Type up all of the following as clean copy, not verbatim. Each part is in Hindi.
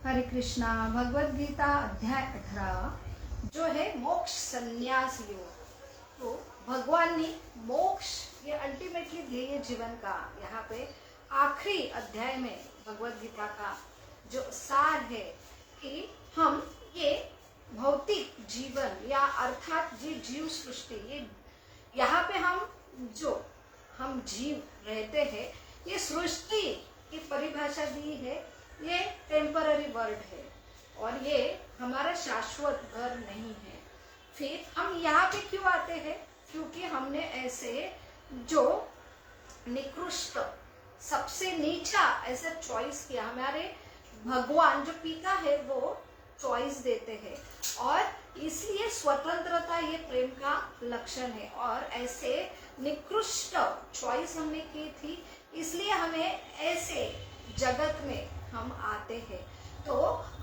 हरे कृष्णा। भगवद गीता अध्याय 18 जो है मोक्ष संन्यास योग। तो भगवान ने मोक्ष ये अल्टीमेटली ध्येय जीवन का यहाँ पे आखिरी अध्याय में भगवद गीता का जो सार है कि हम ये भौतिक जीवन या अर्थात ये जीव सृष्टि ये यहाँ पे हम जीव रहते हैं, ये सृष्टि की परिभाषा दी है, ये टेम्पररी वर्ड है और ये हमारा शाश्वत घर नहीं है। फिर हम यहाँ पे क्यों आते हैं? क्योंकि हमने ऐसे जो निकृष्ट सबसे नीचा ऐसा चॉइस किया। हमारे भगवान जो पिता है वो चॉइस देते हैं और इसलिए स्वतंत्रता ये प्रेम का लक्षण है और ऐसे निकृष्ट चॉइस हमने की थी, इसलिए हमें ऐसे जगत में हम आते हैं। तो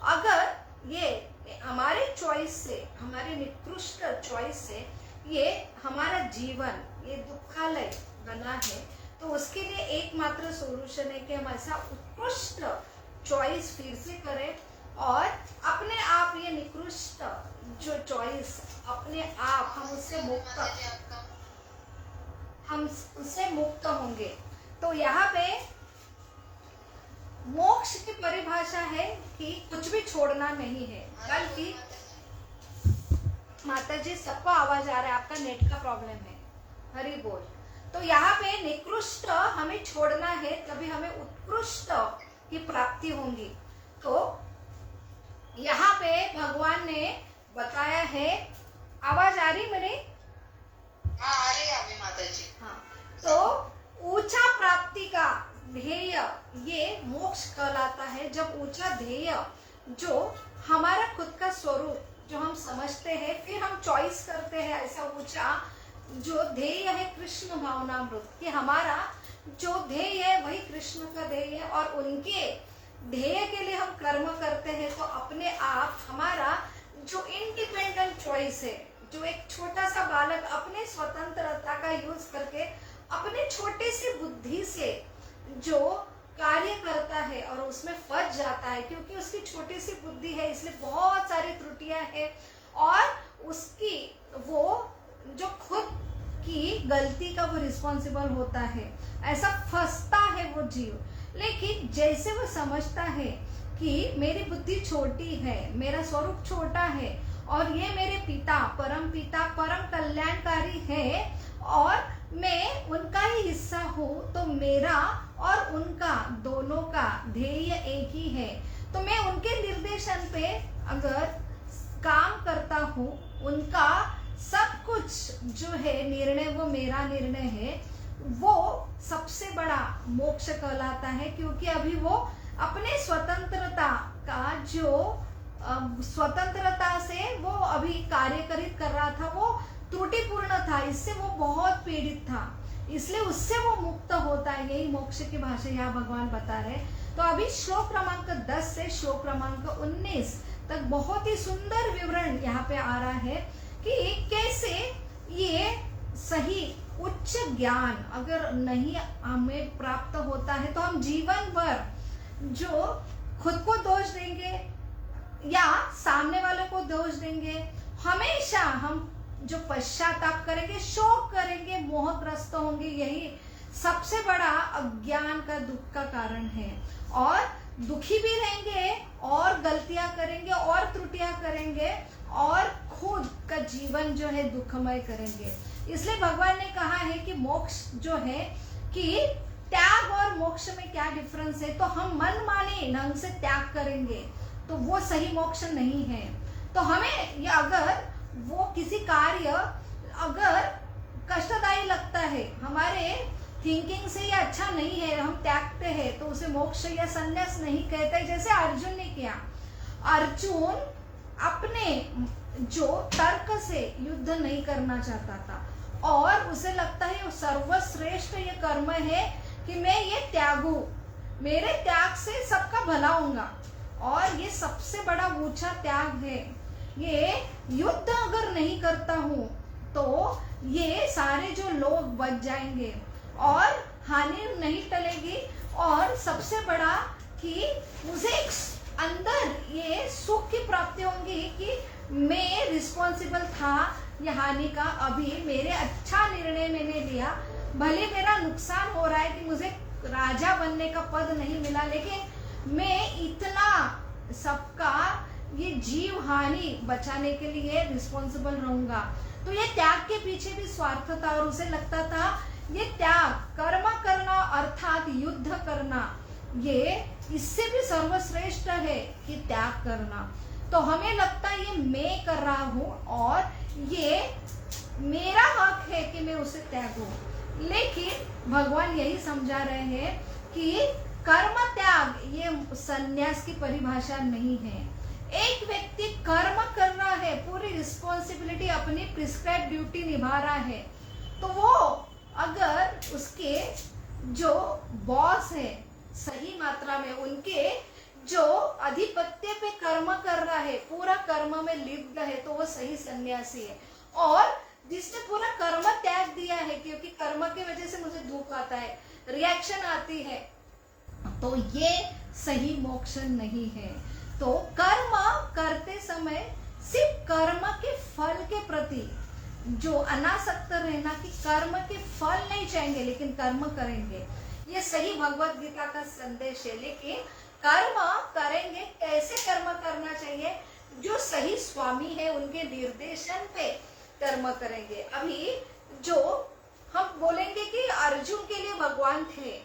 अगर ये हमारे चॉइस से, हमारे निकृष्ट चॉइस से ये हमारा जीवन ये दुखालय बना है, तो उसके लिए एकमात्र सोल्यूशन है कि हम ऐसा उत्कृष्ट चॉइस फिर से करें और अपने आप ये निकृष्ट जो चॉइस अपने आप हम उससे मुक्त होंगे। तो यहाँ पे मोक्ष की परिभाषा है कि कुछ भी छोड़ना नहीं है, बल्कि माता जी सबको आवाज आ रहा है, आपका नेट का प्रॉब्लम है, हरि बोल। तो यहाँ पे निकृष्ट हमें छोड़ना है, तभी हमें उत्कृष्ट की प्राप्ति होगी। तो यहाँ पे भगवान ने बताया है, आवाज आ रही मेरी? हाँ आ रही है माता जी। हाँ, तो ऊंचा प्राप्ति का ध्येय ये मोक्ष कहलाता है। जब ऊंचा ध्येय जो हमारा खुद का स्वरूप जो हम समझते हैं, फिर हम चॉइस करते हैं ऐसा ऊंचा जो ध्येय है कृष्ण भावनामृत, कि हमारा जो ध्येय है वही कृष्ण का ध्येय है और उनके ध्येय के लिए हम कर्म करते हैं। तो अपने आप हमारा जो इंडिपेंडेंट चॉइस है, जो एक छोटा सा बालक अपने स्वतंत्रता का यूज करके अपने छोटे से बुद्धि से जो कार्य करता है और उसमें फंस जाता है, क्योंकि उसकी छोटी सी बुद्धि है इसलिए बहुत सारी त्रुटियां हैं और उसकी वो जो खुद की गलती का वो रिस्पॉन्सिबल होता है, ऐसा फंसता है वो जीव। लेकिन जैसे वो समझता है कि मेरी बुद्धि छोटी है, मेरा स्वरूप छोटा है और ये मेरे पिता परम कल्याणकारी है और मैं उनका ही हिस्सा हूँ, तो मेरा और उनका दोनों का ध्येय एक ही है। तो मैं उनके निर्देशन पे अगर काम करता हूँ, उनका सब कुछ जो है निर्णय वो मेरा निर्णय है, वो सबसे बड़ा मोक्ष कहलाता है। क्योंकि अभी वो अपने स्वतंत्रता का जो स्वतंत्रता से वो अभी कार्यकरित कर रहा था, वो त्रुटिपूर्ण था, इससे वो बहुत पीड़ित था, इसलिए उससे वो मुक्त होता है। यही मोक्ष की भाषा यहाँ भगवान बता रहे। तो अभी श्लोक क्रमांक 10 से श्लोक क्रमांक 19 तक बहुत ही सुंदर विवरण यहाँ पे आ रहा है कि कैसे ये सही उच्च ज्ञान अगर नहीं हमें प्राप्त होता है तो हम जीवन भर जो खुद को दोष देंगे या सामने वाले को दोष देंगे, हमेशा हम जो पश्चाताप करेंगे, शोक करेंगे, मोहग्रस्त होंगे। यही सबसे बड़ा अज्ञान का दुख का कारण है और दुखी भी रहेंगे और गलतियां करेंगे और त्रुटियां करेंगे और खुद का जीवन जो है दुखमय करेंगे। इसलिए भगवान ने कहा है कि मोक्ष जो है कि त्याग और मोक्ष में क्या डिफरेंस है। तो हम मन माने ढंग से त्याग करेंगे तो वो सही मोक्ष नहीं है। तो हमें ये अगर वो किसी कार्य अगर कष्टदायी लगता है, हमारे थिंकिंग से ये अच्छा नहीं है, हम त्यागते हैं, तो उसे मोक्ष या संन्यास नहीं कहते। जैसे अर्जुन ने किया, अर्जुन अपने जो तर्क से युद्ध नहीं करना चाहता था और उसे लगता है सर्वश्रेष्ठ ये कर्म है कि मैं ये त्यागू, मेरे त्याग से सबका भला होगा और ये सबसे बड़ा ऊंचा त्याग है। ये युद्ध अगर नहीं करता हूँ तो ये सारे जो लोग बच जाएंगे और हानि नहीं टलेगी और सबसे बड़ा कि मुझे एक अंदर मैं रिस्पॉन्सिबल था या हानि का, अभी मेरे अच्छा निर्णय मैंने लिया, भले मेरा नुकसान हो रहा है कि मुझे राजा बनने का पद नहीं मिला, लेकिन मैं इतना सबका ये जीव हानि बचाने के लिए रिस्पॉन्सिबल रहूंगा। तो ये त्याग के पीछे भी स्वार्थ था और उसे लगता था ये त्याग, कर्म करना अर्थात युद्ध करना, ये इससे भी सर्वश्रेष्ठ है कि त्याग करना। तो हमें लगता है ये मैं कर रहा हूं और ये मेरा हक है कि मैं उसे त्यागूं, लेकिन भगवान यही समझा रहे हैं कि कर्म त्याग ये संन्यास की परिभाषा नहीं है। एक व्यक्ति कर्म कर रहा है, पूरी रिस्पॉन्सिबिलिटी अपनी प्रिस्क्राइब ड्यूटी निभा रहा है, तो वो अगर उसके जो बॉस है सही मात्रा में उनके जो अधिपत्य पे कर्म कर रहा है, पूरा कर्म में लिप्त है, तो वो सही सन्यासी है। और जिसने पूरा कर्म त्याग दिया है, क्योंकि कर्म की वजह से मुझे दुख आता है, रिएक्शन आती है, तो ये सही मोक्ष नहीं है। तो कर्म करते समय सिर्फ कर्म के फल के प्रति जो अनासक्त रहना कि कर्म के फल नहीं चाहेंगे लेकिन कर्म करेंगे, ये सही भगवत गीता का संदेश है। लेकिन कर्म करेंगे, कैसे कर्म करना चाहिए, जो सही स्वामी है उनके निर्देशन पे कर्म करेंगे। अभी जो हम बोलेंगे कि अर्जुन के लिए भगवान थे,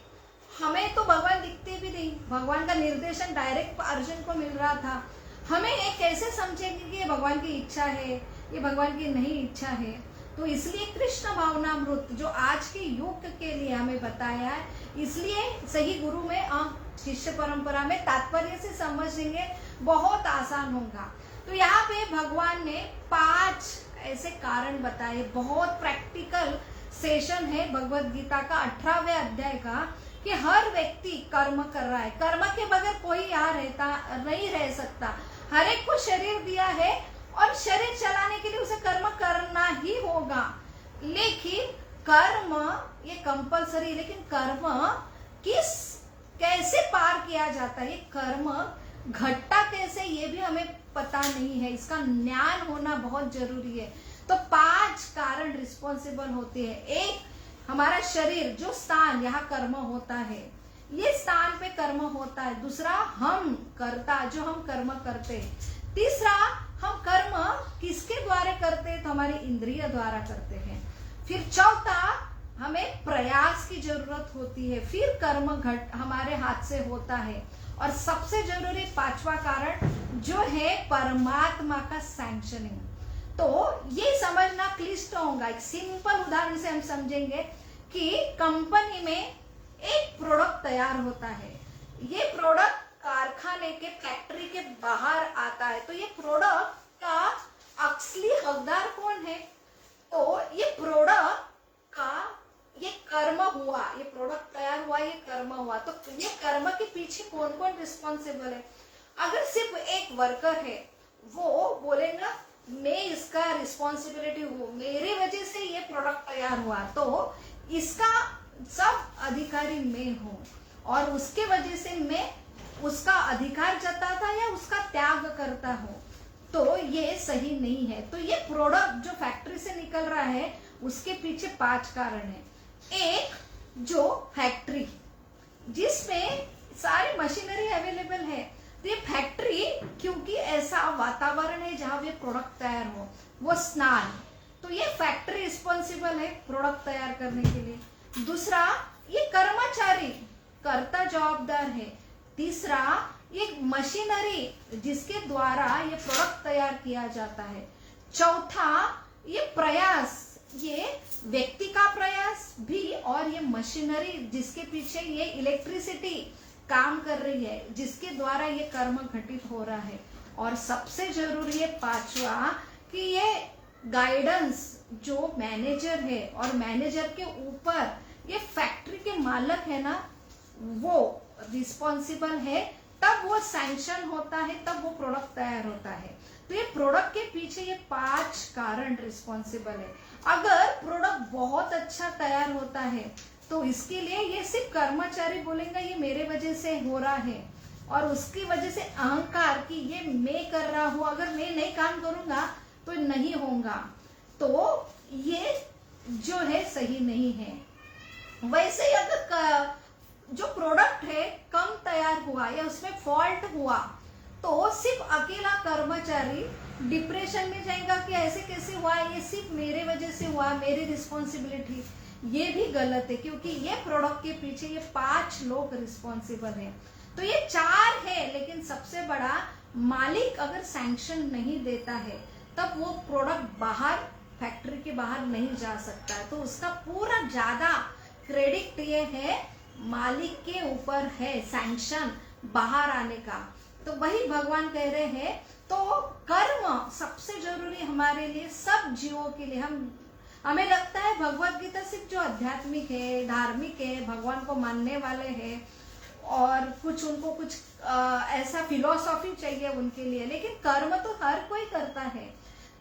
हमें तो भगवान दिखते भी नहीं, भगवान का निर्देशन डायरेक्ट अर्जुन को मिल रहा था, हमें ये कैसे समझेंगे कि ये भगवान की इच्छा है, ये भगवान की नहीं इच्छा है। तो इसलिए कृष्ण भावनामृत जो आज के युग के लिए हमें बताया है, इसलिए सही गुरु में शिष्य परंपरा में तात्पर्य से समझेंगे बहुत आसान होगा। तो यहाँ पे भगवान ने 5 ऐसे कारण बताए, बहुत प्रैक्टिकल सेशन है भगवत गीता का 18वें अध्याय का, कि हर व्यक्ति कर्म कर रहा है, कर्म के बगैर कोई यहाँ नहीं रह सकता। हर एक को शरीर दिया है और शरीर चलाने के लिए उसे कर्म करना ही होगा, लेकिन कर्म ये कंपलसरी, लेकिन कर्म कैसे पार किया जाता है, ये कर्म घटता कैसे, ये भी हमें पता नहीं है, इसका ज्ञान होना बहुत जरूरी है। तो 5 कारण रिस्पॉन्सिबल होते हैं। एक, हमारा शरीर जो स्थान यहाँ कर्म होता है, ये स्थान पे कर्म होता है। दूसरा, हम कर्ता जो हम कर्म करते हैं। तीसरा, हम कर्म किसके द्वारा करते हैं, तो हमारे इंद्रिय द्वारा करते हैं। फिर चौथा, हमें प्रयास की जरूरत होती है, फिर कर्म हमारे हाथ से होता है। और सबसे जरूरी 5वां कारण जो है परमात्मा का सैंक्शनिंग। तो ये समझना क्लिष्ट होगा। एक सिंपल उदाहरण से हम समझेंगे कि कंपनी में एक प्रोडक्ट तैयार होता है, ये प्रोडक्ट कारखाने के फैक्ट्री के बाहर आता है, तो ये प्रोडक्ट का असली हकदार कौन है, तो ये प्रोडक्ट का ये कर्म हुआ, ये प्रोडक्ट तैयार हुआ, ये कर्म हुआ। तो ये कर्म के पीछे कौन कौन रिस्पॉन्सिबल है। अगर सिर्फ एक वर्कर है, वो बोलेगा मैं इसका रिस्पॉन्सिबिलिटी हूँ, मेरी वजह से ये प्रोडक्ट तैयार हुआ, तो इसका सब अधिकारी मैं हूँ और उसके वजह से मैं उसका अधिकार जताता या उसका त्याग करता हूँ, तो ये सही नहीं है। तो ये प्रोडक्ट जो फैक्ट्री से निकल रहा है उसके पीछे 5 कारण है। एक, जो फैक्ट्री जिसमें सारी मशीनरी अवेलेबल है, तो ये फैक्ट्री क्योंकि ऐसा वातावरण है जहां ये प्रोडक्ट तैयार हो, वो स्नान, तो ये फैक्ट्री रिस्पॉन्सिबल है प्रोडक्ट तैयार करने के लिए। दूसरा, ये कर्मचारी कर्ता जवाबदार है। तीसरा, ये मशीनरी जिसके द्वारा ये प्रोडक्ट तैयार किया जाता है। चौथा, ये प्रयास, ये व्यक्ति का प्रयास भी, और ये मशीनरी जिसके पीछे ये इलेक्ट्रिसिटी काम कर रही है, जिसके द्वारा ये कर्म घटित हो रहा है। और सबसे जरूरी है 5वां कि ये गाइडेंस जो मैनेजर है और मैनेजर के ऊपर ये फैक्ट्री के मालिक है ना, वो रिस्पॉन्सिबल है, तब वो सैंक्शन होता है, तब वो प्रोडक्ट तैयार होता है। तो ये प्रोडक्ट के पीछे ये 5 कारण रिस्पॉन्सिबल है। अगर प्रोडक्ट बहुत अच्छा तैयार होता है तो इसके लिए ये सिर्फ कर्मचारी बोलेंगे ये मेरे वजह से हो रहा है, और उसकी वजह से अहंकार कि ये मैं कर रहा हूं, अगर मैं नहीं काम करूंगा तो नहीं होगा, तो ये जो है सही नहीं है। वैसे ही अगर जो प्रोडक्ट है कम तैयार हुआ या उसमें फॉल्ट हुआ तो सिर्फ अकेला कर्मचारी डिप्रेशन में जाएगा कि ऐसे कैसे हुआ, ये सिर्फ मेरे वजह से हुआ, मेरी रिस्पॉन्सिबिलिटी। ये भी गलत है, क्योंकि ये प्रोडक्ट के पीछे ये 5 लोग रिस्पॉन्सिबल हैं। तो ये 4 है, लेकिन सबसे बड़ा मालिक अगर सैंक्शन नहीं देता है तब वो प्रोडक्ट बाहर, फैक्ट्री के बाहर नहीं जा सकता है। तो उसका पूरा ज्यादा क्रेडिट ये है मालिक के ऊपर है, सैंक्शन बाहर आने का। तो वही भगवान कह रहे हैं, तो कर्म सबसे जरूरी हमारे लिए, सब जीवों के लिए। हमें लगता है भगवत गीता सिर्फ जो आध्यात्मिक है, धार्मिक है, भगवान को मानने वाले हैं और कुछ उनको कुछ ऐसा फिलॉसफी चाहिए उनके लिए, लेकिन कर्म तो हर कोई करता है।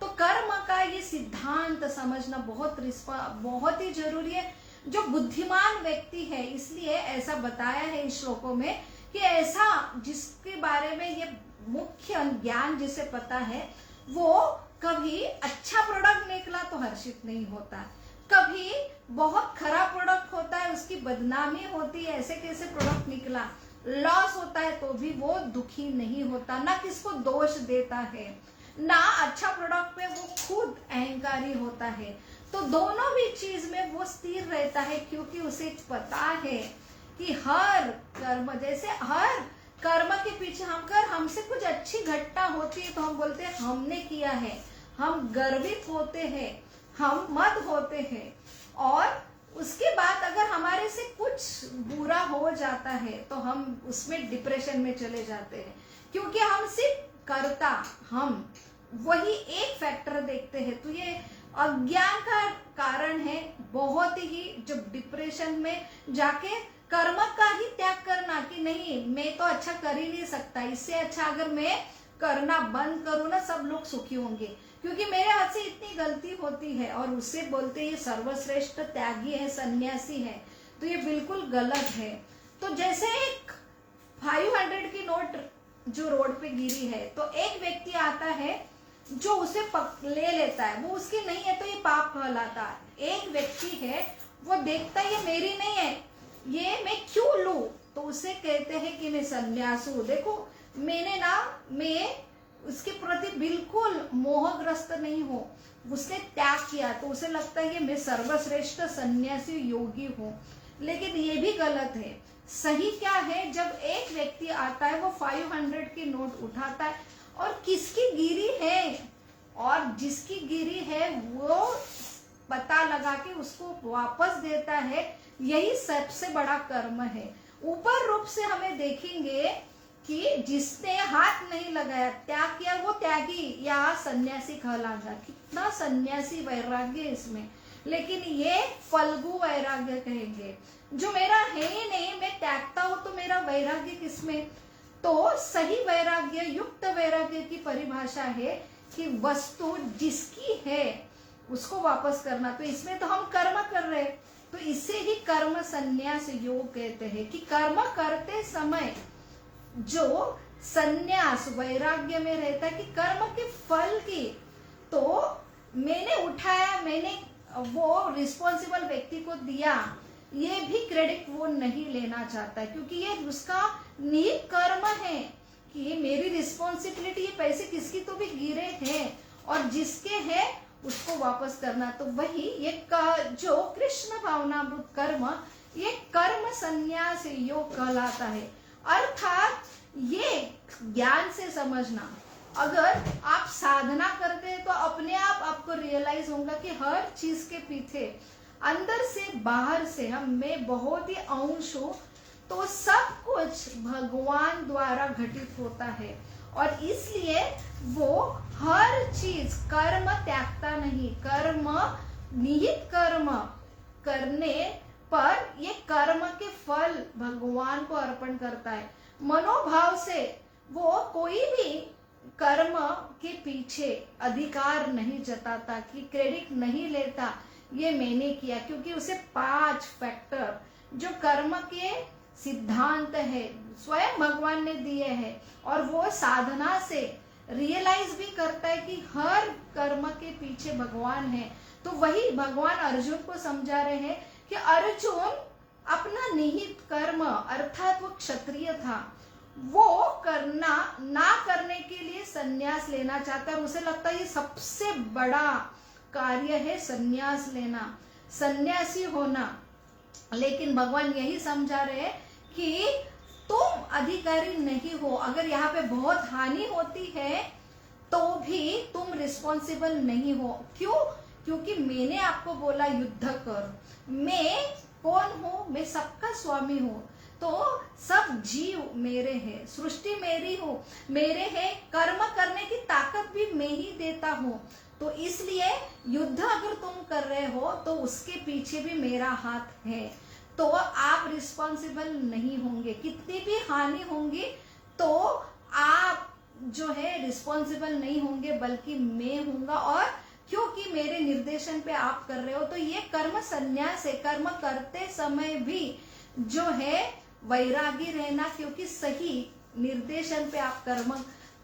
तो कर्म का ये सिद्धांत समझना बहुत ही जरूरी है। जो बुद्धिमान व्यक्ति है, इसलिए ऐसा बताया है इन श्लोकों में कि ऐसा जिसके बारे में ये मुख्य ज्ञान जिसे पता है, वो कभी अच्छा प्रोडक्ट निकला तो हर्षित नहीं होता, कभी बहुत खराब प्रोडक्ट होता है उसकी बदनामी होती है, ऐसे कैसे प्रोडक्ट निकला, लॉस होता है तो भी वो दुखी नहीं होता, ना किसको दोष देता है, ना अच्छा प्रोडक्ट पे वो खुद अहंकारी होता है। तो दोनों भी चीज में वो स्थिर रहता है, क्योंकि उसे पता है कि हर कर्म, जैसे हर कर्म के पीछे अगर हमसे कुछ अच्छी घटना होती है तो हम बोलते हैं हमने किया है, हम गर्वित होते हैं, हम मत होते हैं। और उसके बाद अगर हमारे से कुछ बुरा हो जाता है तो हम उसमें डिप्रेशन में चले जाते हैं, क्योंकि हम सिर्फ कर्ता, हम वही एक फैक्टर देखते हैं। तो ये अज्ञान का कारण है बहुत ही, जब डिप्रेशन में जाके कर्म का ही त्याग करना कि नहीं मैं तो अच्छा कर ही नहीं सकता, इससे अच्छा अगर मैं करना बंद करूं ना सब लोग सुखी होंगे, क्योंकि मेरे हाथ से इतनी गलती होती है। और उससे बोलते ये सर्वश्रेष्ठ त्यागी है, सन्यासी है। तो ये बिल्कुल गलत है। तो जैसे एक 500 की नोट जो रोड पे गिरी है, तो एक व्यक्ति आता है जो उसे ले लेता है, वो उसकी नहीं है तो ये पाप कहलाता है। एक व्यक्ति है वो देखता है ये मेरी नहीं है, ये मैं क्यों लूं, तो उसे कहते हैं कि मैं सन्यासी हूं, देखो मैं उसके प्रति बिल्कुल मोहग्रस्त नहीं हूं, उसने त्याग किया, तो उसे लगता है कि मैं सर्वश्रेष्ठ सन्यासी योगी हूं। लेकिन ये भी गलत है। सही क्या है, जब एक व्यक्ति आता है वो 500 की नोट उठाता है और किसकी गिरी है, और जिसकी गिरी है वो पता लगा के उसको वापस देता है, यही सबसे बड़ा कर्म है। ऊपर रूप से हमें देखेंगे कि जिसने हाथ नहीं लगाया, त्याग किया, वो त्यागी या सन्यासी कहलाएगा। कितना सन्यासी वैराग्य इसमें, लेकिन ये फल्गु वैराग्य कहेंगे, जो मेरा है ही नहीं, मैं त्यागता हूं तो मेरा वैराग्य किसमें। तो सही वैराग्य, युक्त वैराग्य की परिभाषा है कि वस्तु जिसकी है उसको वापस करना। तो इसमें तो हम कर्म कर रहे, तो इसे ही कर्म संन्यास योग कहते हैं कि कर्म करते समय जो संन्यास वैराग्य में रहता है कि कर्म के फल की, तो मैंने उठाया, मैंने वो रिस्पॉन्सिबल व्यक्ति को दिया, ये भी क्रेडिट वो नहीं लेना चाहता है, क्योंकि ये उसका निहित कर्म है कि ये मेरी रिस्पॉन्सिबिलिटी, ये पैसे किसकी तो भी गिरे हैं और जिसके है उसको वापस करना। तो वही ये जो कृष्ण भावनामृत कर्म, ये कर्म संन्यास योग कहलाता है। अर्थात ये ज्ञान से समझना, अगर आप साधना करते हैं तो अपने आप आपको रियलाइज होगा कि हर चीज के पीछे अंदर से बाहर से मैं बहुत ही अंश हूं, तो सब कुछ भगवान द्वारा घटित होता है। और इसलिए वो हर चीज कर्म त्यागता नहीं, कर्म निहित कर्म करने पर ये कर्म के फल भगवान को अर्पण करता है। मनोभाव से वो कोई भी कर्म के पीछे अधिकार नहीं जताता कि क्रेडिट नहीं लेता ये मैंने किया, क्योंकि उसे 5 फैक्टर जो कर्म के सिद्धांत है, स्वयं भगवान ने दिए हैं, और वो साधना से रियलाइज भी करता है कि हर कर्म के पीछे भगवान है। तो वही भगवान अर्जुन को समझा रहे हैं कि अर्जुन अपना निहित कर्म अर्थात वो क्षत्रिय था, वो करना ना करने के लिए संन्यास लेना चाहता है। उसे लगता है ये सबसे बड़ा कार्य है संन्यास लेना, सन्यासी होना। लेकिन भगवान यही समझा रहे हैं कि तुम अधिकारी नहीं हो। अगर यहाँ पे बहुत हानि होती है तो भी तुम रिस्पॉन्सिबल नहीं हो। क्यों? क्योंकि मैंने आपको बोला युद्ध कर। मैं कौन हूँ? मैं सबका स्वामी हूँ। तो सब जीव मेरे हैं, सृष्टि मेरी हो, मेरे है, कर्म करने की ताकत भी मैं ही देता हूँ। तो इसलिए युद्ध अगर तुम कर रहे हो तो उसके पीछे भी मेरा हाथ है। तो आप रिस्पॉन्सिबल नहीं होंगे, कितनी भी हानि होंगी तो आप जो है रिस्पॉन्सिबल नहीं होंगे, बल्कि मैं हूँगा। और क्योंकि मेरे निर्देशन पे आप कर रहे हो, तो ये कर्म संन्यास है। कर्म करते समय भी जो है वैरागी रहना, क्योंकि सही निर्देशन पे आप कर्म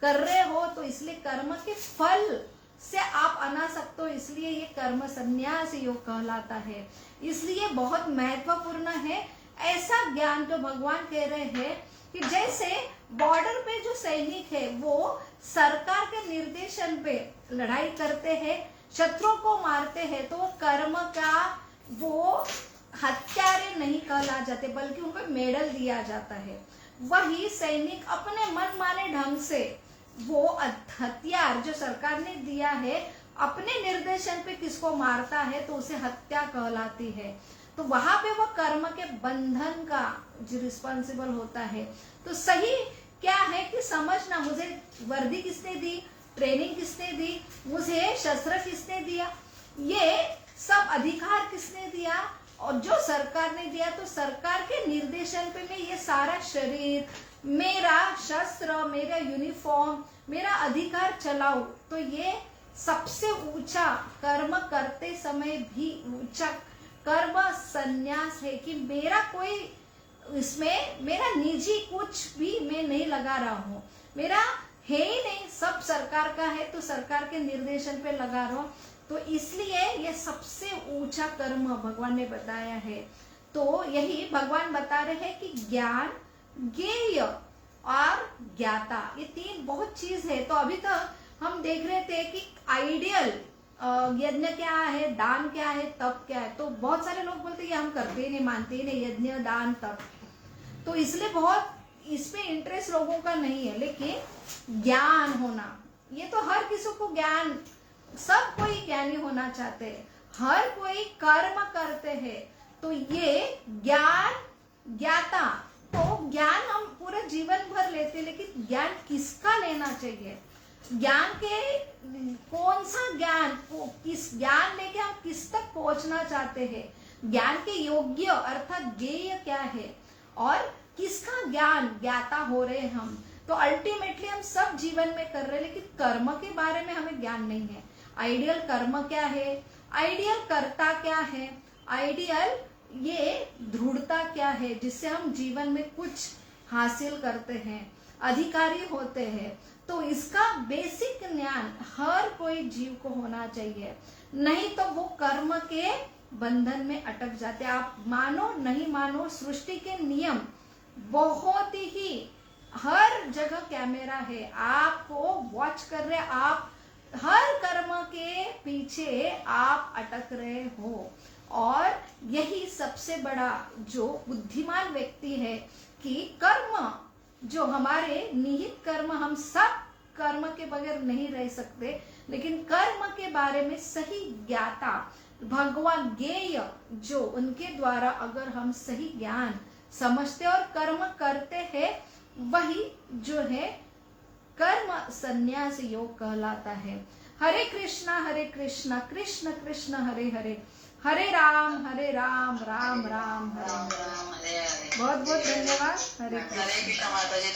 कर रहे हो, तो इसलिए कर्म के फल से आप अनासक्त हो, इसलिए ये कर्म संन्यास योग कहलाता है। इसलिए बहुत महत्वपूर्ण है ऐसा ज्ञान जो भगवान कह रहे हैं कि जैसे बॉर्डर पे जो सैनिक है वो सरकार के निर्देशन पे लड़ाई करते हैं, शत्रुओं को मारते हैं, तो वो कर्म का वो हत्यारे नहीं कहला जाते, बल्कि उनको मेडल दिया जाता है। वही सैनिक अपने मन माने ढंग से वो हथियार जो सरकार ने दिया है अपने निर्देशन पे किसको मारता है तो उसे हत्या कहलाती है। तो वहां पे वो कर्म के बंधन का जो रिस्पॉन्सिबल होता है। तो सही क्या है कि समझना, मुझे वर्दी किसने दी, ट्रेनिंग किसने दी, मुझे शस्त्र किसने दिया, ये सब अधिकार किसने दिया, और जो सरकार ने दिया। तो सरकार के निर्देशन पे मैं ये सारा शरीर, मेरा शस्त्र, मेरा यूनिफॉर्म, मेरा अधिकार चलाऊं। तो ये सबसे ऊंचा कर्म करते समय भी ऊंचा कर्म संन्यास है कि मेरा कोई इसमें मेरा निजी कुछ भी मैं नहीं लगा रहा हूँ, मेरा है ही नहीं, सब सरकार का है, तो सरकार के निर्देशन पे लगा रहा हूँ। तो इसलिए ये सबसे ऊंचा कर्म भगवान ने बताया है। तो यही भगवान बता रहे हैं कि ज्ञान, ज्ञेय और ज्ञाता, ये तीन बहुत चीज है। तो अभी तक हम देख रहे थे कि आइडियल यज्ञ क्या है, दान क्या है, तप क्या है। तो बहुत सारे लोग बोलते हैं हम करते ही नहीं, मानते ही नहीं यज्ञ, दान, तप। तो इसलिए बहुत इसमें इंटरेस्ट लोगों का नहीं है। लेकिन ज्ञान होना, ये तो हर किसी को ज्ञान, सब कोई ज्ञानी होना चाहते हैं, हर कोई कर्म करते हैं। तो ये ज्ञान, ज्ञाता, तो ज्ञान हम पूरे जीवन भर लेते हैं, लेकिन ज्ञान किसका लेना चाहिए, ज्ञान के कौन सा ज्ञान, किस ज्ञान लेके हम किस तक पहुंचना चाहते हैं, ज्ञान के योग्य अर्थात ज्ञेय क्या है, और किसका ज्ञान ज्ञाता हो रहे हम। तो अल्टीमेटली हम सब जीवन में कर रहे हैं, लेकिन कर्म के बारे में हमें ज्ञान नहीं है। आइडियल कर्म क्या है, आइडियल कर्ता क्या है, आइडियल ये दृढ़ता क्या है जिससे हम जीवन में कुछ हासिल करते हैं, अधिकारी होते हैं। तो इसका बेसिक ज्ञान हर कोई जीव को होना चाहिए, नहीं तो वो कर्म के बंधन में अटक जाते। आप मानो नहीं मानो, सृष्टि के नियम बहुत ही, हर जगह कैमरा है, आपको वॉच कर रहे, आप हर कर्म के पीछे आप अटक रहे हो। और यही सबसे बड़ा जो बुद्धिमान व्यक्ति है कि कर्म जो हमारे निहित कर्म, हम सब कर्म के बगैर नहीं रह सकते, लेकिन कर्म के बारे में सही ज्ञाता भगवान ज्ञेय, जो उनके द्वारा अगर हम सही ज्ञान समझते और कर्म करते हैं, वही जो है कर्म संन्यास योग कहलाता है। हरे कृष्णा कृष्ण कृष्ण हरे हरे, हरे राम राम राम हरे हरे। राम राम हरे हरे। बहुत बहुत धन्यवाद। हरे हरे कृष्ण। कृष्ण माता जी।